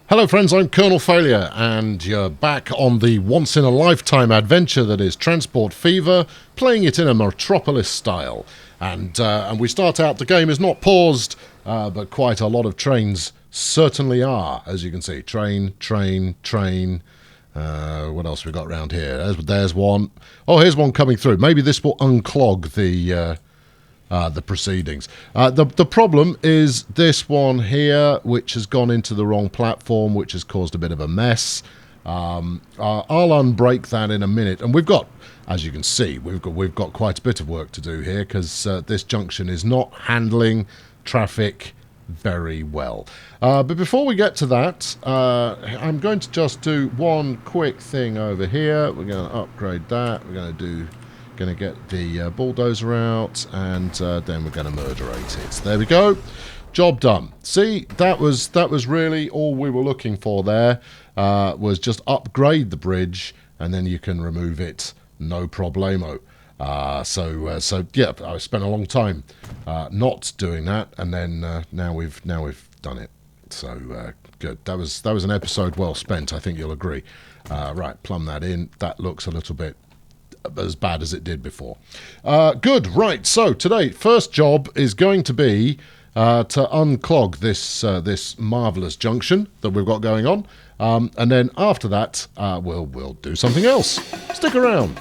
Hello friends, I'm Colonel Failure, and you're back on the once-in-a-lifetime adventure that is Transport Fever, playing it in a Metropolis style. And we start out, the game is not paused, but quite a lot of trains certainly are, as you can see. Train. What else we got around here? There's one. Oh, here's one coming through. Maybe this will unclog the proceedings. The problem is this one here, which has gone into the wrong platform, which has caused a bit of a mess. I'll unbreak that in a minute, and we've got, as you can see, we've got quite a bit of work to do here because this junction is not handling traffic very well. But before we get to that, I'm going to just do one quick thing over here. We're going to upgrade that. We're going to get the bulldozer out, and then we're going to murderate it. There we go. Job done. See, that was really all we were looking for there, was just upgrade the bridge, and then you can remove it, no problemo. So yeah, I spent a long time not doing that, and then now we've done it. So good. That was an episode well spent, I think you'll agree. Right, plumb that in. That looks a little bit as bad as it did before. Good, right, so today, first job is going to be to unclog this marvellous junction that we've got going on, and then after that, we'll do something else. Stick around.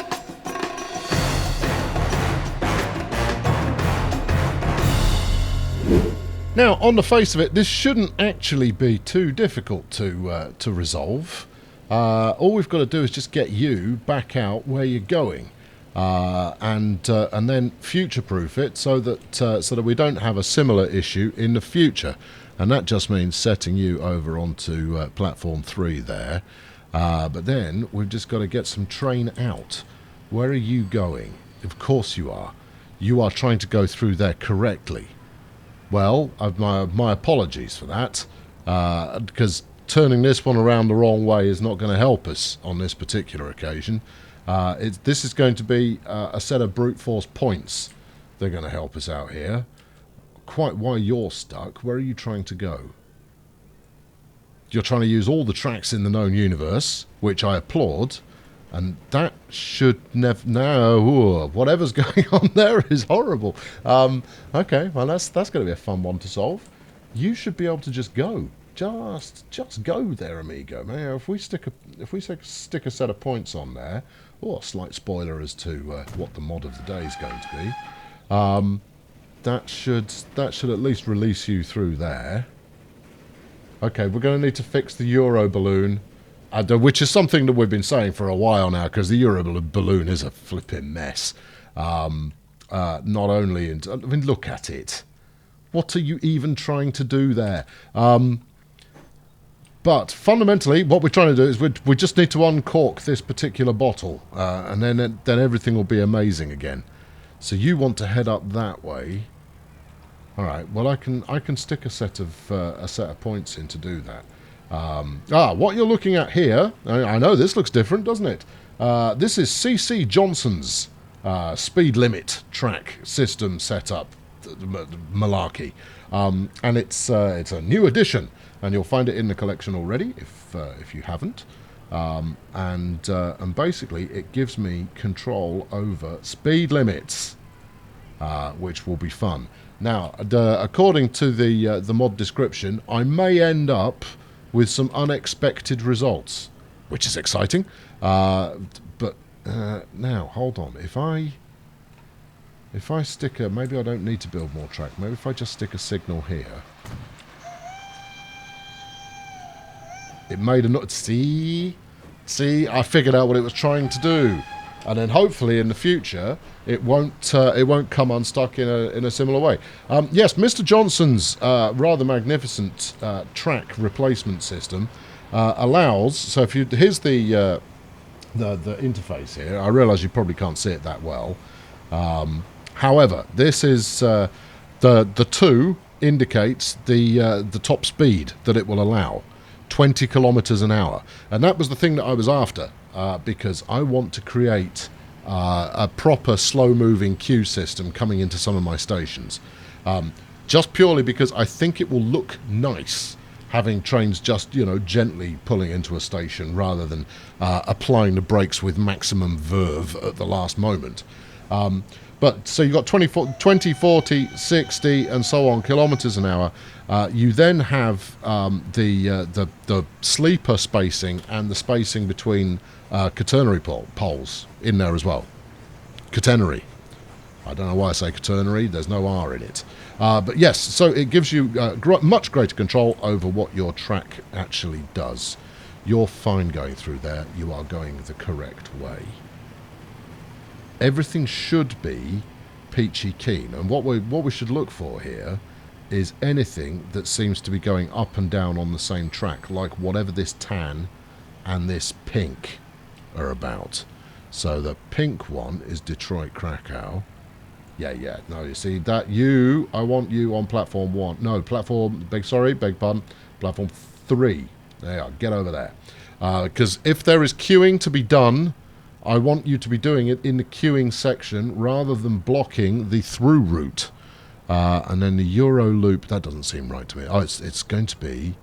Now, on the face of it, this shouldn't actually be too difficult to resolve. All we've got to do is just get you back out where you're going, and then future-proof it so that we don't have a similar issue in the future. And that just means setting you over onto platform 3 there. But then we've just got to get some train out. Where are you going? Of course you are. You are trying to go through there correctly. Well, my apologies for that, because turning this one around the wrong way is not going to help us on this particular occasion. This is going to be a set of brute force points that are going to help us out here. Quite why you're stuck. Where are you trying to go? You're trying to use all the tracks in the known universe, which I applaud, and that should never... No, whatever's going on there is horrible. Okay, well that's going to be a fun one to solve. You should be able to just go. Just go there, amigo. Now, if we stick a set of points on there, or a slight spoiler as to what the mod of the day is going to be, that should at least release you through there. Okay, we're going to need to fix the Euro balloon, which is something that we've been saying for a while now, because the Euro balloon is a flipping mess. Not only, I mean, look at it. What are you even trying to do there? But fundamentally, what we're trying to do is we just need to uncork this particular bottle, and then everything will be amazing again. So you want to head up that way. All right. Well, I can stick a set of points in to do that. What you're looking at here, I know this looks different, doesn't it? This is C.C. Johnson's speed limit track system setup, malarkey, and it's a new edition. And you'll find it in the collection already if you haven't. And basically it gives me control over speed limits, which will be fun. Now, according to the mod description, I may end up with some unexpected results, which is exciting. But now, hold on. If I stick a... Maybe I don't need to build more track. Maybe if I just stick a signal here... It made a note. See, I figured out what it was trying to do, and then hopefully in the future it won't come unstuck in a similar way. Yes, Mr. Johnson's rather magnificent track replacement system allows. So if you here's the interface here. I realise you probably can't see it that well. However, this is the 2 indicates the top speed that it will allow. 20 kilometers an hour, and that was the thing that I was after, because I want to create a proper slow-moving queue system coming into some of my stations, just purely because I think it will look nice having trains just, gently pulling into a station rather than applying the brakes with maximum verve at the last moment. But so you've got 20, 40, 60, and so on kilometres an hour. You then have the sleeper spacing and the spacing between catenary poles in there as well. Catenary. I don't know why I say catenary. There's no R in it. But yes, so it gives you much greater control over what your track actually does. You're fine going through there. You are going the correct way. Everything should be peachy keen, and what we should look for here is anything that seems to be going up and down on the same track, like whatever this tan and this pink are about. So the pink one is Detroit Krakow. Yeah. No, you see that I want you on platform 1. No, beg pardon. Platform 3. There you are. Get over there. Because if there is queuing to be done, I want you to be doing it in the queuing section rather than blocking the through route. And then the Euro loop, that doesn't seem right to me. Oh, it's going to be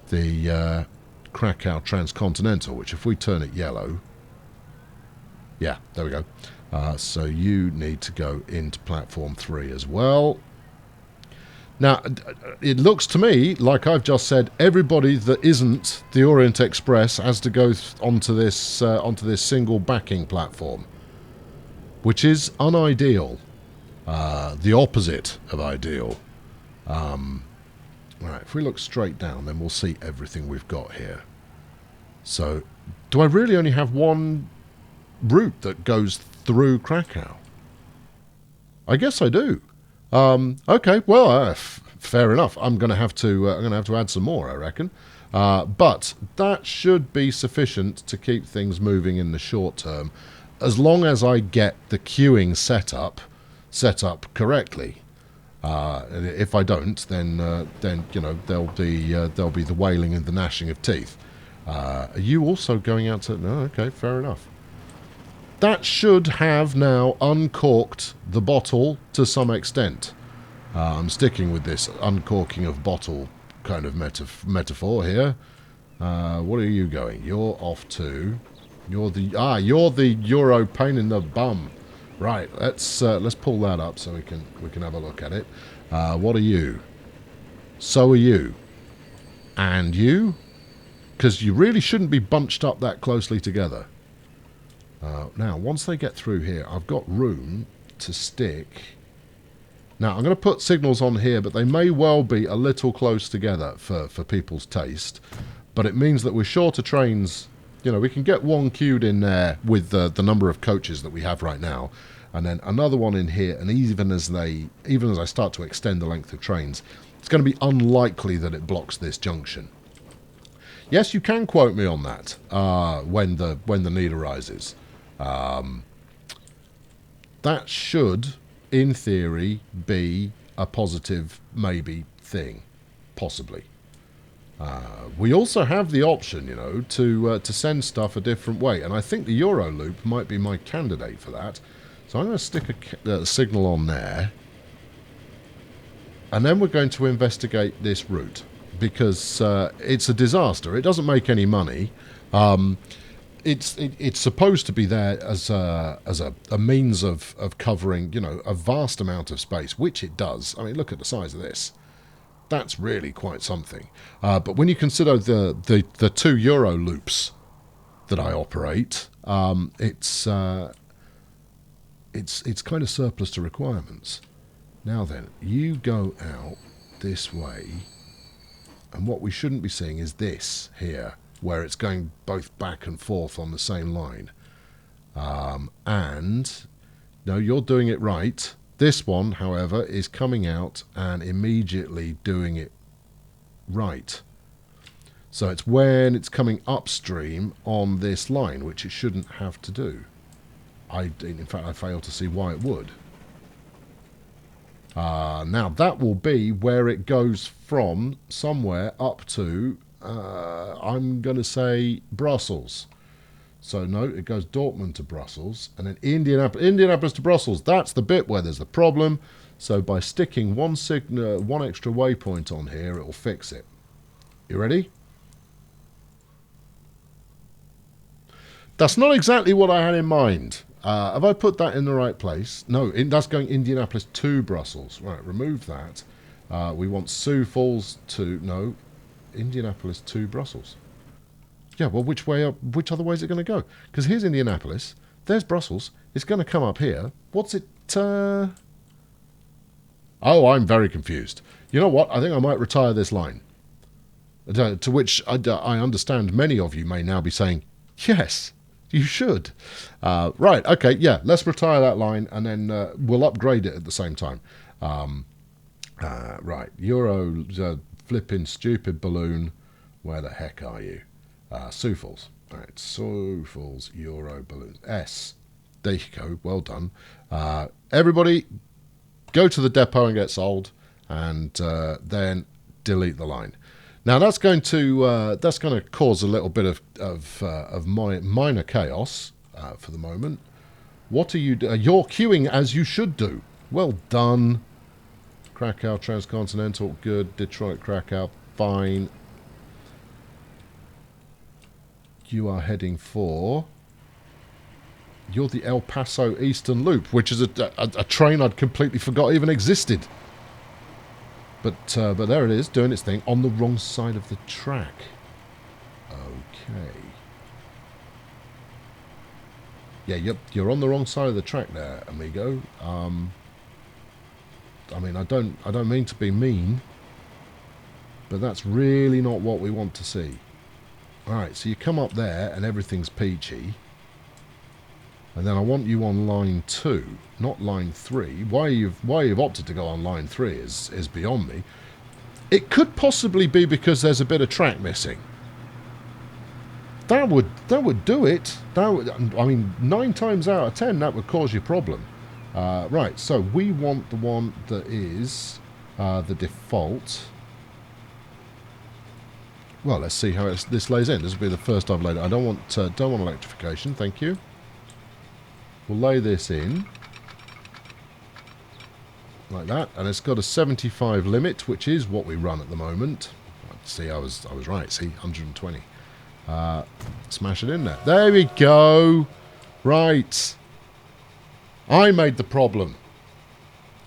the Krakow Transcontinental, which if we turn it yellow... Yeah, there we go. So you need to go into platform 3 as well. Now, it looks to me, like I've just said, everybody that isn't the Orient Express has to go onto this single backing platform, which is unideal. The opposite of ideal. Right, if we look straight down, then we'll see everything we've got here. So, do I really only have one route that goes through Krakow? I guess I do. Okay, well, fair enough. I'm going to have to add some more, I reckon. But that should be sufficient to keep things moving in the short term, as long as I get the queuing set up correctly. If I don't, then there'll be the wailing and the gnashing of teeth. Are you also going out to? No, okay, fair enough. That should have now uncorked the bottle to some extent. I'm sticking with this uncorking of bottle kind of metaphor here. What are you going? You're off to... You're the Euro pain in the bum. Right, let's pull that up so we can have a look at it. What are you? So are you. And you? Because you really shouldn't be bunched up that closely together. Now, once they get through here, I've got room to stick... Now, I'm going to put signals on here, but they may well be a little close together for people's taste. But it means that with shorter trains, we can get one queued in there with the number of coaches that we have right now, and then another one in here, and even as I start to extend the length of trains, it's going to be unlikely that it blocks this junction. Yes, you can quote me on that when the need arises. That should, in theory, be a positive maybe thing, possibly. We also have the option, to send stuff a different way, and I think the Euro loop might be my candidate for that. So I'm going to stick a signal on there, and then we're going to investigate this route, because it's a disaster. It doesn't make any money. It's supposed to be there as a means of covering, a vast amount of space, which it does. I mean, look at the size of this. That's really quite something. But when you consider the 2 Euro loops that I operate, it's kind of surplus to requirements. Now then, you go out this way, and what we shouldn't be seeing is this here, where it's going both back and forth on the same line. And, no, you're doing it right. This one, however, is coming out and immediately doing it right. So it's when it's coming upstream on this line, which it shouldn't have to do. In fact, I fail to see why it would. Now, that will be where it goes from somewhere up to, I'm going to say, Brussels. So, no, it goes Dortmund to Brussels, and then Indianapolis to Brussels. That's the bit where there's the problem. So by sticking one extra waypoint on here, it will fix it. You ready? That's not exactly what I had in mind. Have I put that in the right place? No, that's going Indianapolis to Brussels. Right, remove that. We want Sioux Falls to... No, Indianapolis to Brussels. Yeah, well, which other way is it going to go? Because here's Indianapolis. There's Brussels. It's going to come up here. What's it... Oh, I'm very confused. You know what? I think I might retire this line. To which I understand many of you may now be saying, yes, you should. Right, okay, yeah, let's retire that line and then we'll upgrade it at the same time. Right, Euro flipping stupid balloon. Where the heck are you? Sioux Falls. All right, Sioux Falls Euro balloon. S. There you go, well done. Everybody, go to the depot and get sold and then delete the line. Now that's going to cause a little bit of minor chaos for the moment. What are you? You're queuing as you should do. Well done. Krakow Transcontinental, good. Detroit Krakow, fine. You are heading for. You're the El Paso Eastern Loop, which is a train I'd completely forgot even existed. But there it is, doing its thing on the wrong side of the track. Okay. Yeah, you're on the wrong side of the track there, amigo. I mean, I don't mean to be mean, but that's really not what we want to see. All right, so you come up there and everything's peachy. And then I want you on line 2, not line 3. Why you've opted to go on line 3 is beyond me. It could possibly be because there's a bit of track missing. That would do it. I mean, 9 times out of 10 that would cause you a problem. Right, so we want the one that is the default. Well, let's see how this lays in. This will be the first I've laid it. I don't want electrification. Thank you. We'll lay this in like that, and it's got a 75 limit, which is what we run at the moment. See, I was right. See, 120. Smash it in there. There we go. Right. I made the problem.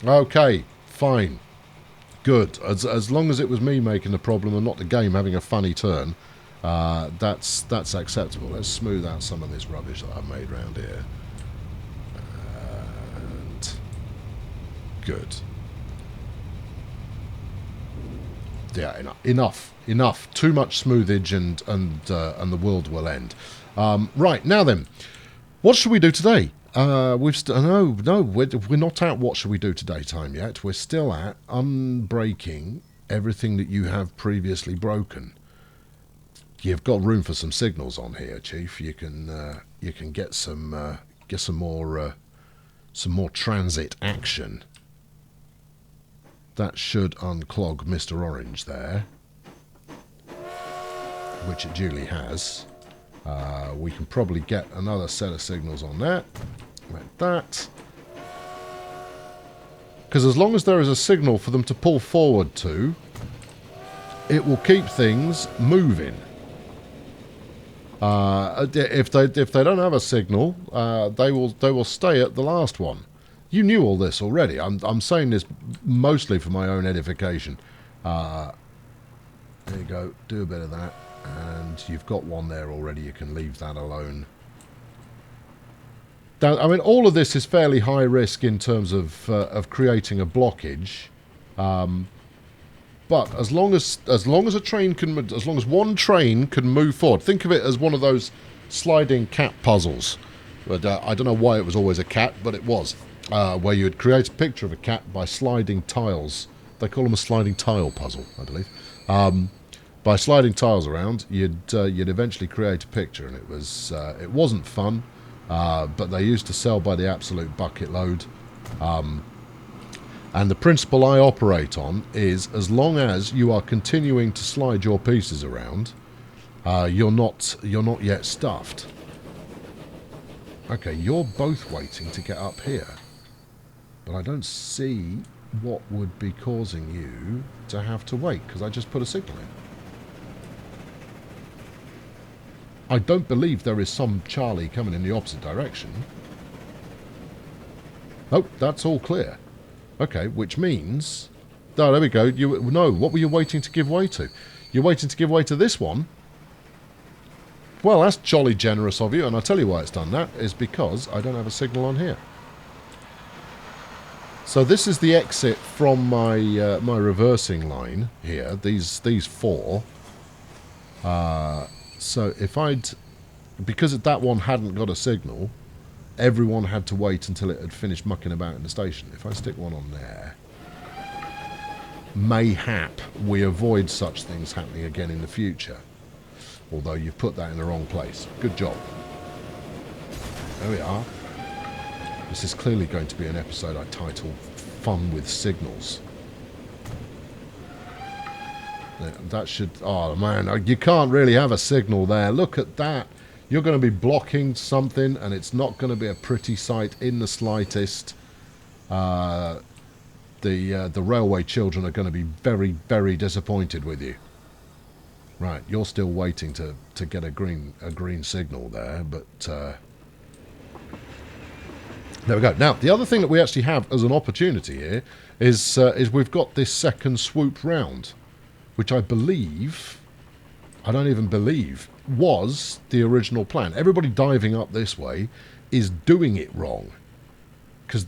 Okay, fine, good. As long as it was me making the problem and not the game having a funny turn, that's acceptable. Let's smooth out some of this rubbish that I've made around here. Good. Yeah, enough. Too much smoothage and the world will end. Right, now then, what should we do today? We're not at what should we do today time yet. We're still at unbreaking everything that you have previously broken. You've got room for some signals on here, Chief. You can get some more transit action. That should unclog Mr. Orange there, which it duly has. We can probably get another set of signals on that, like that. Because as long as there is a signal for them to pull forward to, it will keep things moving. If they don't have a signal, they will stay at the last one. You knew all this already. I'm saying this mostly for my own edification. There you go. Do a bit of that, and you've got one there already. You can leave that alone. Now, I mean, all of this is fairly high risk in terms of creating a blockage. But as long as one train can move forward, think of it as one of those sliding cat puzzles. But I don't know why it was always a cat, but it was. Where you would create a picture of a cat by sliding tiles. They call them a sliding tile puzzle, I believe. By sliding tiles around, you'd eventually create a picture, and it wasn't fun, but they used to sell by the absolute bucket load. And the principle I operate on is, as long as you are continuing to slide your pieces around, you're not yet stuffed. Okay, you're both waiting to get up here. But I don't see what would be causing you to have to wait, because I just put a signal in. I don't believe there is some Charlie coming in the opposite direction. Oh, that's all clear. Okay, which means... Oh, there we go. No, what were you waiting to give way to? You're waiting to give way to this one? Well, that's jolly generous of you, and I'll tell you why it's done that, is because I don't have a signal on here. So this is the exit from my my reversing line here, these four. So if I'd... Because that one hadn't got a signal, everyone had to wait until it had finished mucking about in the station. If I stick one on there... Mayhap we avoid such things happening again in the future. Although you've put that in the wrong place. Good job. There we are. This is clearly going to be an episode I title Fun with Signals. That should... Oh, man, you can't really have a signal there. Look at that. You're going to be blocking something, and it's not going to be a pretty sight in the slightest. The railway children are going to be very, very disappointed with you. Right, you're still waiting to get a green signal there, but there we go. Now, the other thing that we actually have as an opportunity here is we've got this second swoop round, which I believe, I don't even believe, was the original plan. Everybody diving up this way is doing it wrong, because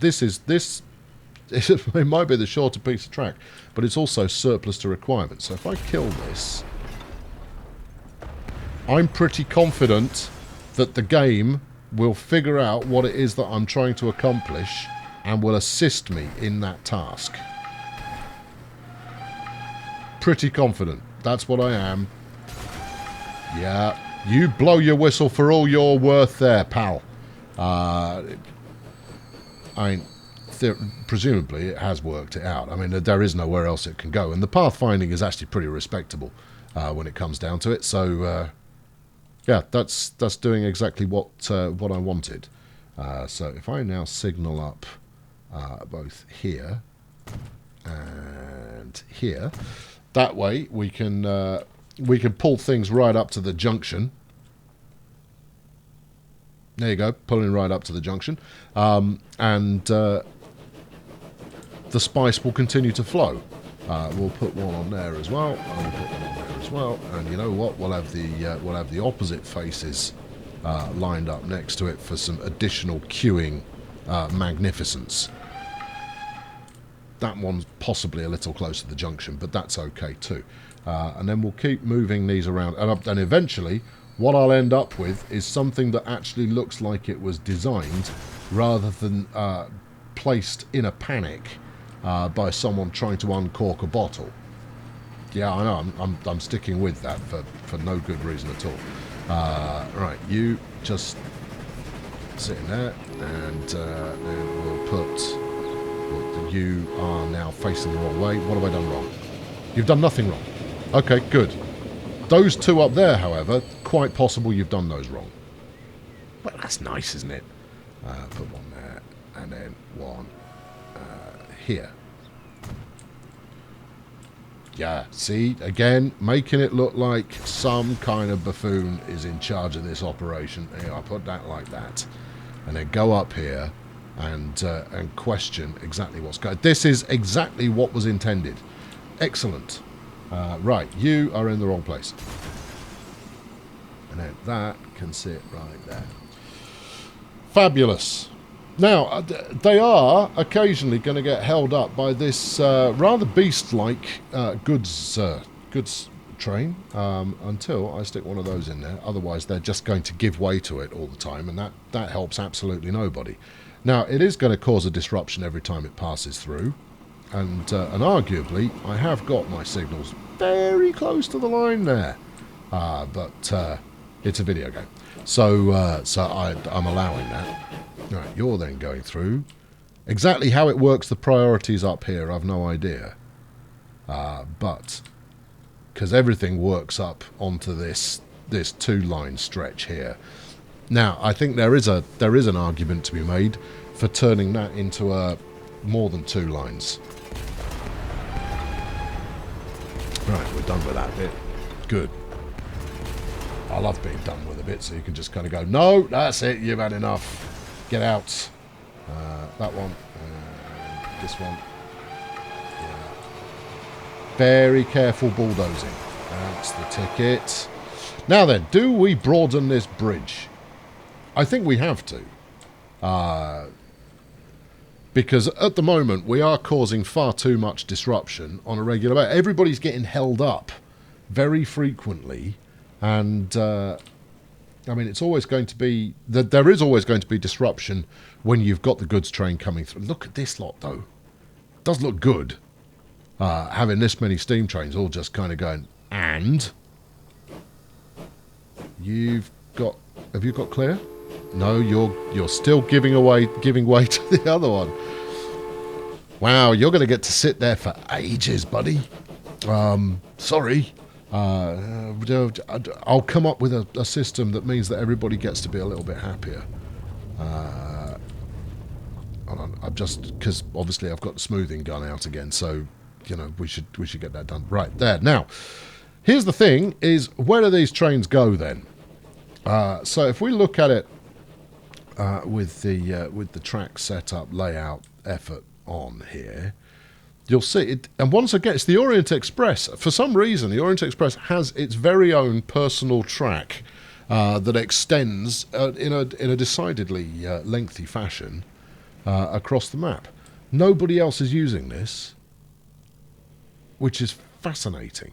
it might be the shorter piece of track, but it's also surplus to requirements. So if I kill this, I'm pretty confident that the game will figure out what it is that I'm trying to accomplish and will assist me in that task. Pretty confident. That's what I am. Yeah, you blow your whistle for all you're worth there, pal. Presumably it has worked it out. I mean, there is nowhere else it can go, and the pathfinding is actually pretty respectable when it comes down to it. So yeah, that's doing exactly what I wanted. So if I now signal up both here and here, that way we can pull things right up to the junction. There you go, pulling right up to the junction, and the spice will continue to flow. We'll put one on there as well. I'll put one on there as well. And you know what? We'll have the opposite faces lined up next to it for some additional queuing magnificence. That one's possibly a little close to the junction, but that's okay too. And then we'll keep moving these around, and eventually, what I'll end up with is something that actually looks like it was designed rather than placed in a panic by someone trying to uncork a bottle. Yeah, I know, I'm sticking with that for no good reason at all. Right, you just sit in there, and then we'll put... You are now facing the wrong way. What have I done wrong? You've done nothing wrong. Okay, good. Those two up there, however, quite possible you've done those wrong. Well, that's nice, isn't it? Put one there, and then one here. Yeah, see, again, making it look like some kind of buffoon is in charge of this operation. Here, I put that like that. And then go up here and question exactly what's going on. This is exactly what was intended. Excellent. Right, you are in the wrong place. And then that can sit right there. Fabulous. Now, they are occasionally going to get held up by this rather beast-like goods train until I stick one of those in there. Otherwise, they're just going to give way to it all the time, and that helps absolutely nobody. Now, it is going to cause a disruption every time it passes through, and arguably, I have got my signals very close to the line there, but it's a video game, so I'm allowing that. Right, you're then going through. Exactly how it works, the priorities up here, I've no idea, but because everything works up onto this two-line stretch here. Now, I think there is an argument to be made for turning that into more than two lines. Right, we're done with that bit. Good. I love being done with a bit, so you can just kind of go, no, that's it, you've had enough. Get out. That one. This one. Yeah. Very careful bulldozing. That's the ticket. Now then, do we broaden this bridge? I think we have to. Because at the moment, we are causing far too much disruption on a regular basis. Everybody's getting held up very frequently. And, I mean, it's always going to be... There is always going to be disruption when you've got the goods train coming through. Look at this lot, though. It does look good. Having this many steam trains all just kind of going, and... Have you got clear? No, you're still giving way to the other one. Wow, you're going to get to sit there for ages, buddy. Sorry. I'll come up with a system that means that everybody gets to be a little bit happier. Hold on, because obviously I've got the smoothing gun out again, so you know we should get that done right there. Now, here's the thing: is where do these trains go then? So if we look at it with the track setup, layout, effort on here, you'll see it. And once again, it's the Orient Express. For some reason, the Orient Express has its very own personal track that extends in a decidedly lengthy fashion across the map. Nobody else is using this, which is fascinating.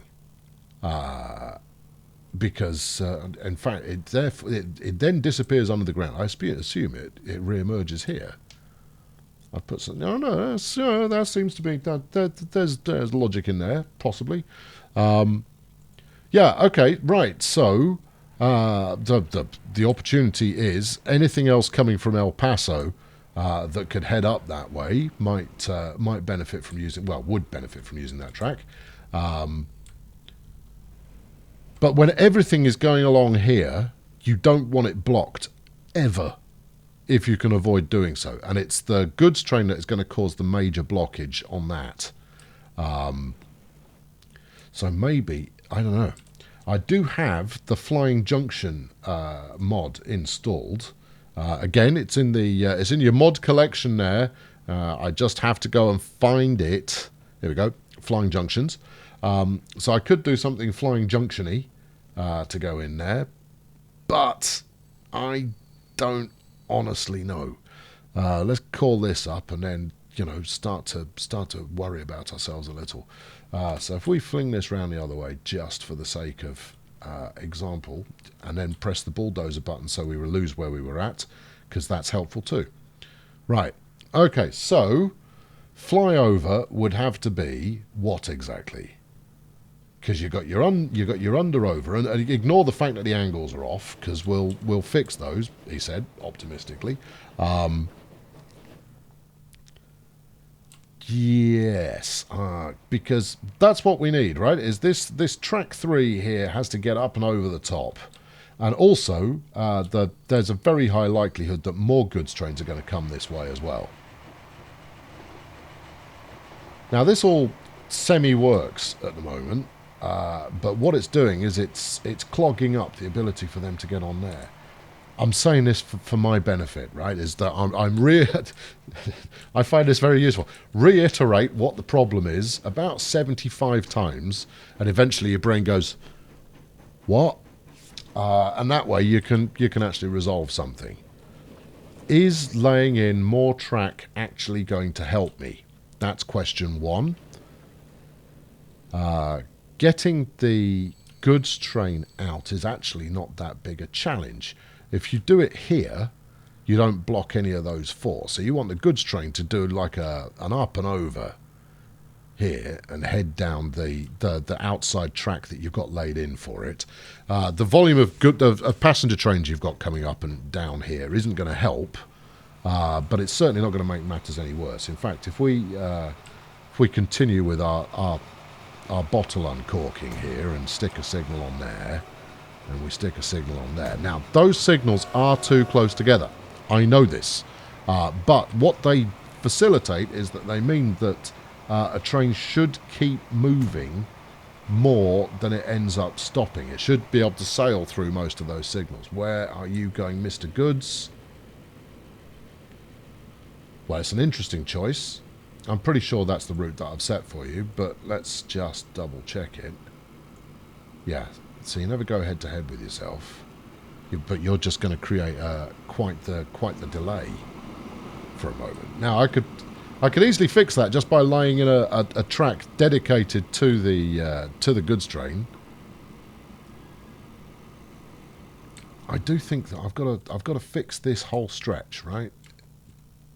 Because, in fact, it then disappears under the ground. I assume it re-emerges here. I've put some... No, that seems to be... There's logic in there, possibly. Yeah, okay, right. So, the opportunity is anything else coming from El Paso that could head up that way might benefit from using... Well, would benefit from using that track. But when everything is going along here, you don't want it blocked, ever, if you can avoid doing so. And it's the goods train that is going to cause the major blockage on that. So maybe, I don't know. I do have the Flying Junction mod installed. Again, it's in your mod collection there. I just have to go and find it. Here we go, Flying Junctions. So I could do something Flying Junction-y to go in there, but I don't honestly know. Let's call this up and then start to worry about ourselves a little. So if we fling this round the other way just for the sake of example, and then press the bulldozer button so we lose where we were at, because that's helpful too. Right. Okay. So flyover would have to be what exactly? Because you got your under over, and ignore the fact that the angles are off, because we'll fix those. He said optimistically. Yes, because that's what we need, right? Is this track 3 here has to get up and over the top, and also there's a very high likelihood that more goods trains are going to come this way as well. Now this all semi-works at the moment. But what it's doing is it's clogging up the ability for them to get on there. I'm saying this for my benefit, right? Is that I find this very useful. Reiterate what the problem is about 75 times, and eventually your brain goes, "What?" And that way you can actually resolve something. Is laying in more track actually going to help me? That's question 1. Getting the goods train out is actually not that big a challenge. If you do it here, you don't block any of those 4. So you want the goods train to do like an up and over here and head down the outside track that you've got laid in for it. The volume of passenger trains you've got coming up and down here isn't going to help, but it's certainly not going to make matters any worse. In fact, if we continue with our bottle uncorking here and stick a signal on there, and we stick a signal on there. Now, those signals are too close together. I know this. But what they facilitate is that they mean that a train should keep moving more than it ends up stopping. It should be able to sail through most of those signals. Where are you going, Mr. Goods? Well, it's an interesting choice. I'm pretty sure that's the route that I've set for you, but let's just double check it. Yeah, so you never go head to head with yourself, but you're just going to create quite the delay for a moment. Now, I could easily fix that just by laying in a track dedicated to the goods train. I do think that I've got to fix this whole stretch, right?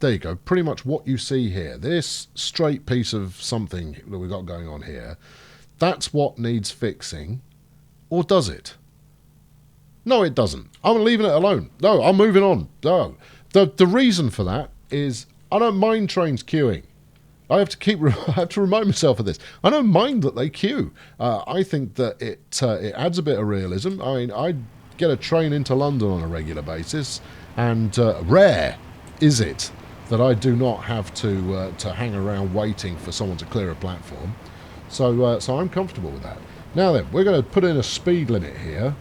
There you go. Pretty much what you see here. This straight piece of something that we've got going on here, that's what needs fixing. Or does it? No, it doesn't. I'm leaving it alone. No, I'm moving on. No. The reason for that is I don't mind trains queuing. I have to remind myself of this. I don't mind that they queue. I think that it adds a bit of realism. I mean, I get a train into London on a regular basis, and rare is it that I do not have to hang around waiting for someone to clear a platform. So I'm comfortable with that. Now then, we're going to put in a speed limit here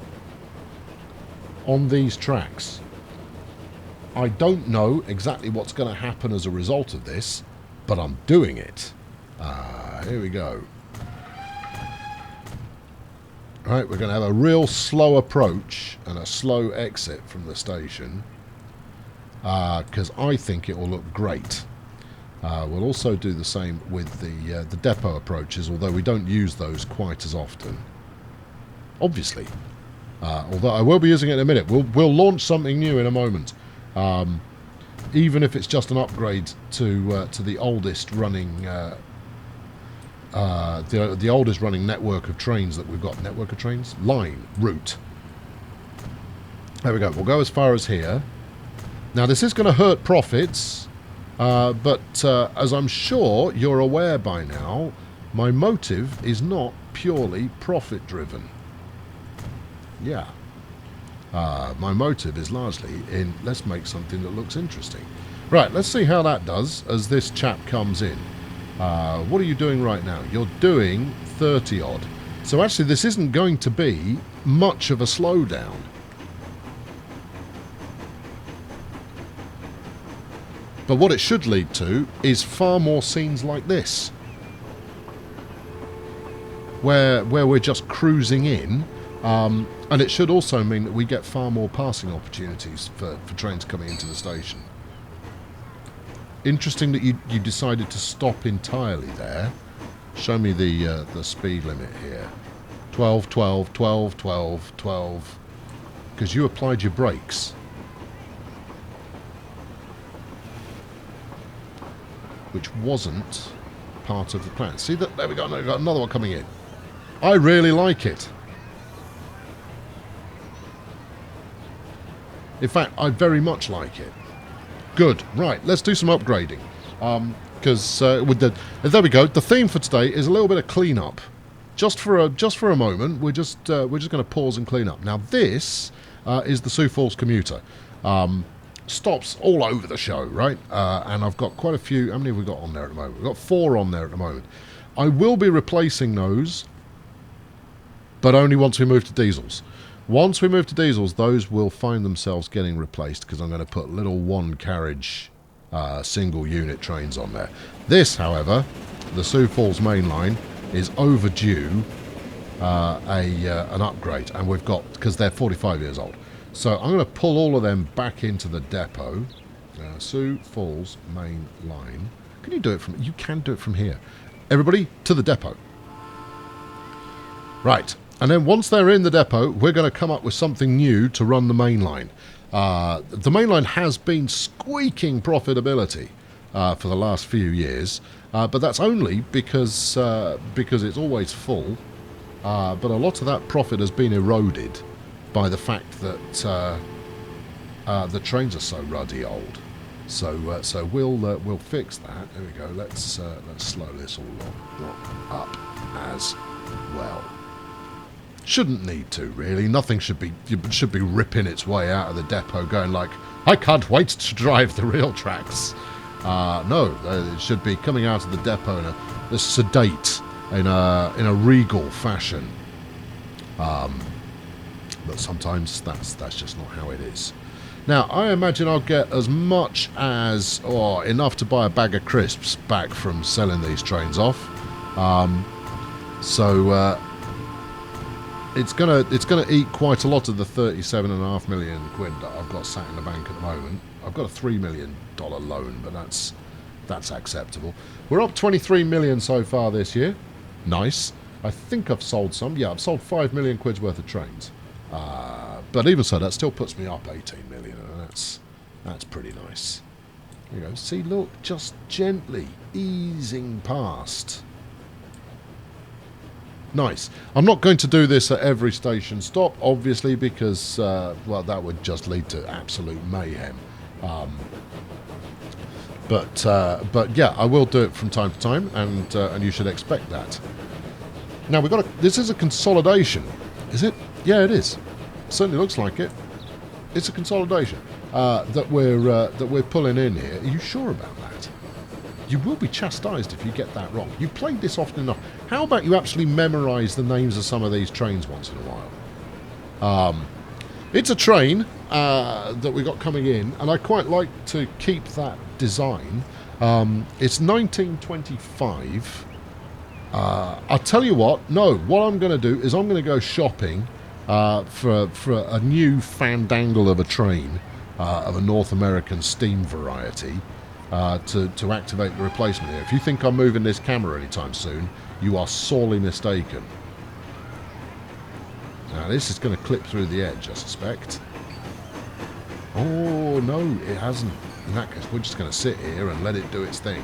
on these tracks. I don't know exactly what's going to happen as a result of this, but I'm doing it. Here we go. Right, we're going to have a real slow approach and a slow exit from the station, because I think it will look great. We'll also do the same with the depot approaches, although we don't use those quite as often. Obviously. Although I will be using it in a minute. We'll launch something new in a moment. Even if it's just an upgrade to the oldest running the oldest running network of trains that we've got. Network of trains? Route. There we go. We'll go as far as here. Now this is going to hurt profits, but as I'm sure you're aware by now, my motive is not purely profit driven. Yeah. My motive is largely in, let's make something that looks interesting. Right, let's see how that does as this chap comes in. What are you doing right now? You're doing 30 odd. So actually this isn't going to be much of a slowdown. But what it should lead to is far more scenes like this, where we're just cruising in, and it should also mean that we get far more passing opportunities for trains coming into the station. Interesting that you decided to stop entirely there. Show me the speed limit here. 12, 12, 12, 12, 12. Because you applied your brakes. Which wasn't part of the plan. See that? There we go. We've got another one coming in. I really like it. In fact, I very much like it. Good. Right. Let's do some upgrading. Because with there we go. The theme for today is a little bit of cleanup. Just for a moment, we're just going to pause and clean up. Now this is the Sioux Falls commuter. Stops all over the show, right? And I've got quite a few. How many have we got on there at the moment? We've got 4 on there at the moment. I will be replacing those, but only once we move to diesels. Once we move to diesels, those will find themselves getting replaced because I'm going to put little one-carriage single unit trains on there. This, however, the Sioux Falls main line, is overdue an upgrade, and we've got, because they're 45 years old. So I'm going to pull all of them back into the depot. Sioux Falls main line. Can you do it from... You can do it from here. Everybody, to the depot. Right. And then once they're in the depot, we're going to come up with something new to run the main line. The main line has been squeaking profitability for the last few years. But that's only because it's always full. But a lot of that profit has been eroded by the fact that the trains are so ruddy old. So we'll fix that. There we go. Let's slow this all up as well. Shouldn't need to, really. Nothing should be ripping its way out of the depot, going like, I can't wait to drive the real tracks. No, it should be coming out of the depot in a sedate in a regal fashion. But sometimes that's just not how it is. Now, I imagine I'll get as much as, or enough to buy a bag of crisps back from selling these trains off. It's gonna eat quite a lot of the 37.5 million quid that I've got sat in the bank at the moment. I've got a $3 million loan, but that's acceptable. We're up 23 million so far this year. Nice. I think I've sold some. Yeah, I've sold 5 million quid's worth of trains. But even so, that still puts me up 18 million, and that's pretty nice. There you go. See, look, just gently easing past. Nice. I'm not going to do this at every station stop, obviously, because well, that would just lead to absolute mayhem. But yeah, I will do it from time to time, and you should expect that. Now we've got this is a consolidation, is it? Yeah, it is. Certainly looks like it. It's a consolidation that we're pulling in here. Are you sure about that? You will be chastised if you get that wrong. You've played this often enough. How about you actually memorise the names of some of these trains once in a while? It's a train that we got coming in, and I quite like to keep that design. It's 1925. I'll tell you what. No, what I'm going to do is I'm going to go shopping for a new fandangle of a train of a North American steam variety to activate the replacement here. If you think I'm moving this camera anytime soon, you are sorely mistaken. Now this is going to clip through the edge, I suspect. Oh no, it hasn't. In that case, we're just going to sit here and let it do its thing.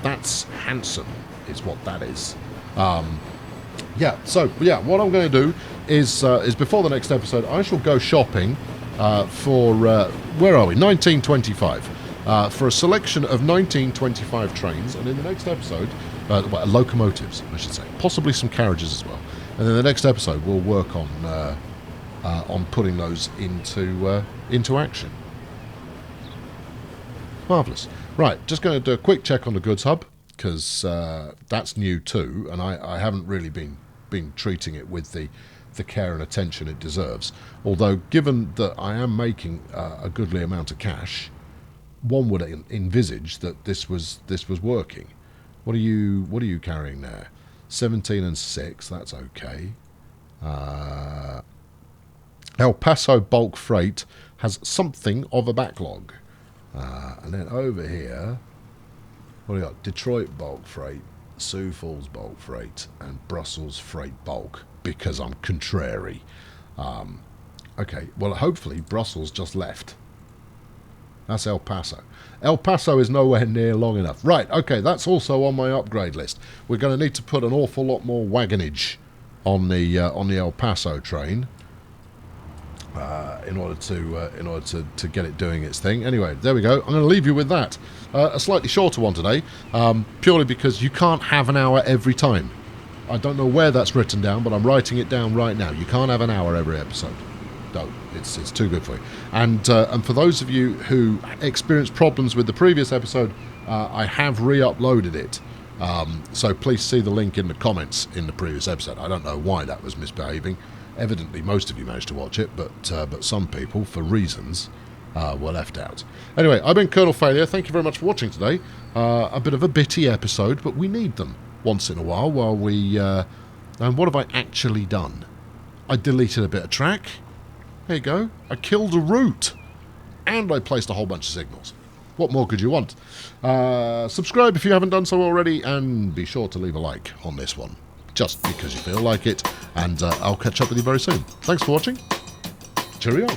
That's handsome, is what that is. Yeah, so yeah, what I'm going to do is before the next episode, I shall go shopping for where are we? 1925 for a selection of 1925 trains, and in the next episode, well, locomotives, I should say, possibly some carriages as well. And then the next episode, we'll work on putting those into action. Marvellous. Right, just going to do a quick check on the goods hub, because that's new too, and I haven't really been treating it with the care and attention it deserves. Although, given that I am making a goodly amount of cash, one would envisage that this was working. What are you carrying there? 17 and 6. That's okay. El Paso bulk freight has something of a backlog. And then over here, what do we got? Detroit bulk freight, Sioux Falls bulk freight, and Brussels freight bulk, because I'm contrary. Okay, well, hopefully Brussels just left. That's El Paso. El Paso is nowhere near long enough. Right, okay, that's also on my upgrade list. We're going to need to put an awful lot more wagonage on the El Paso train. In order to get it doing its thing. Anyway, there we go. I'm going to leave you with that. A slightly shorter one today, purely because you can't have an hour every time. I don't know where that's written down, but I'm writing it down right now. You can't have an hour every episode. No, it's too good for you. And for those of you who experienced problems with the previous episode, I have re-uploaded it. So please see the link in the comments in the previous episode. I don't know why that was misbehaving. Evidently, most of you managed to watch it, but some people, for reasons, were left out. Anyway, I've been Colonel Failure. Thank you very much for watching today. A bit of a bitty episode, but we need them once in a while we... and what have I actually done? I deleted a bit of track. There you go. I killed a route. And I placed a whole bunch of signals. What more could you want? Subscribe if you haven't done so already, and be sure to leave a like on this one. Just because you feel like it, and I'll catch up with you very soon. Thanks for watching. Cheerio.